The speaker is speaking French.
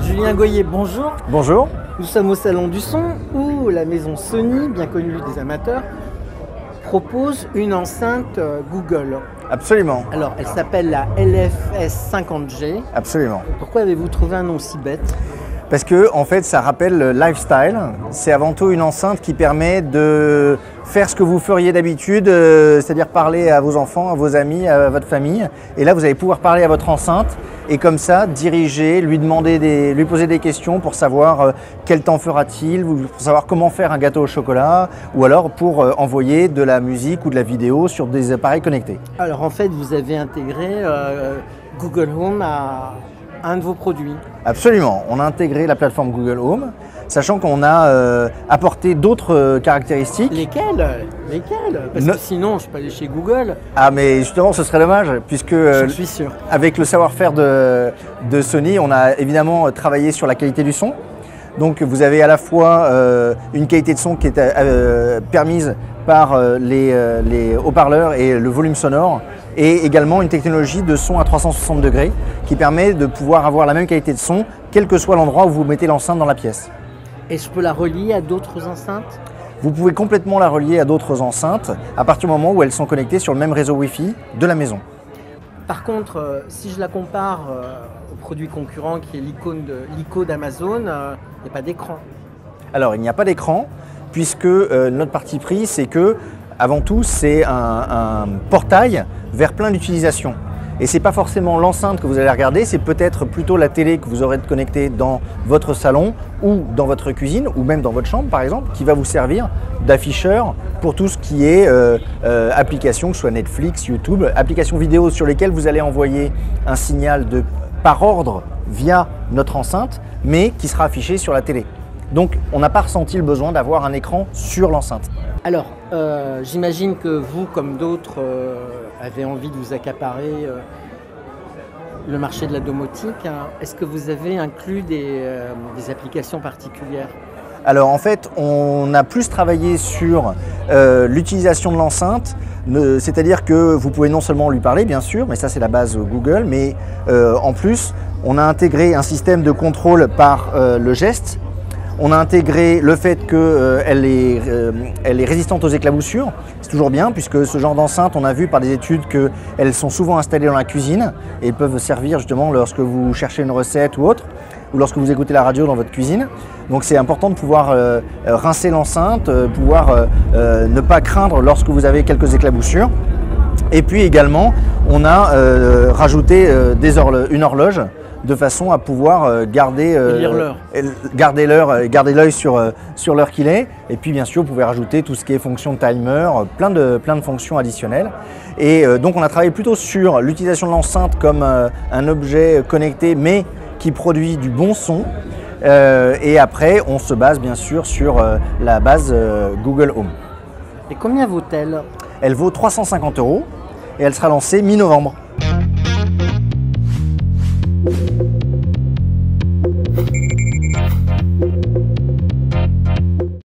Julien Goyer, bonjour. Bonjour. Nous sommes au Salon du Son où la maison Sony, bien connue des amateurs, propose une enceinte Google. Absolument. Alors, elle s'appelle la LFS 50G. Absolument. Pourquoi avez-vous trouvé un nom si bête? Parce que, en fait, ça rappelle le lifestyle. C'est avant tout une enceinte qui permet de faire ce que vous feriez d'habitude, c'est-à-dire parler à vos enfants, à vos amis, à votre famille. Et là, vous allez pouvoir parler à votre enceinte et comme ça, diriger, lui poser des questions pour savoir quel temps fera-t-il, pour savoir comment faire un gâteau au chocolat, ou alors pour envoyer de la musique ou de la vidéo sur des appareils connectés. Alors, en fait, vous avez intégré Google Home à un de vos produits. Absolument, on a intégré la plateforme Google Home, sachant qu'on a apporté d'autres caractéristiques. Lesquelles? Parce que sinon, je peux aller chez Google. Ah mais justement, ce serait dommage, puisque je suis sûr. Avec le savoir-faire de Sony, on a évidemment travaillé sur la qualité du son. Donc vous avez à la fois une qualité de son qui est permise par les haut-parleurs et le volume sonore, et également une technologie de son à 360 degrés qui permet de pouvoir avoir la même qualité de son quel que soit l'endroit où vous mettez l'enceinte dans la pièce. Et je peux la relier à d'autres enceintes? Vous pouvez complètement la relier à d'autres enceintes à partir du moment où elles sont connectées sur le même réseau Wi-Fi de la maison. Par contre, si je la compare au produit concurrent qui est l'ICO d'Amazon, il n'y a pas d'écran. Alors, il n'y a pas d'écran puisque notre parti pris, c'est que, avant tout, c'est un portail vers plein d'utilisations. Et ce n'est pas forcément l'enceinte que vous allez regarder, c'est peut-être plutôt la télé que vous aurez connectée dans votre salon ou dans votre cuisine ou même dans votre chambre par exemple, qui va vous servir d'afficheur pour tout ce qui est application, que ce soit Netflix, YouTube, applications vidéo sur lesquelles vous allez envoyer un signal par ordre via notre enceinte, mais qui sera affiché sur la télé. Donc on n'a pas ressenti le besoin d'avoir un écran sur l'enceinte. Alors, j'imagine que vous, comme d'autres, avez envie de vous accaparer le marché de la domotique. Hein. Est-ce que vous avez inclus des applications particulières? Alors en fait, on a plus travaillé sur l'utilisation de l'enceinte, c'est-à-dire que vous pouvez non seulement lui parler, bien sûr, mais ça c'est la base Google, mais en plus, on a intégré un système de contrôle par le geste. On a intégré le fait qu'elle est résistante aux éclaboussures. C'est toujours bien puisque ce genre d'enceinte, on a vu par des études qu'elles sont souvent installées dans la cuisine et peuvent servir justement lorsque vous cherchez une recette ou autre, ou lorsque vous écoutez la radio dans votre cuisine. Donc c'est important de pouvoir rincer l'enceinte, pouvoir ne pas craindre lorsque vous avez quelques éclaboussures. Et puis également, on a rajouté une horloge de façon à pouvoir garder l'œil sur l'heure qu'il est. Et puis bien sûr, vous pouvez rajouter tout ce qui est fonction timer, plein de fonctions additionnelles. Et donc on a travaillé plutôt sur l'utilisation de l'enceinte comme un objet connecté, mais qui produit du bon son. Et après, on se base bien sûr sur la base Google Home. Et combien vaut-elle? Elle vaut 350 € et elle sera lancée mi-novembre.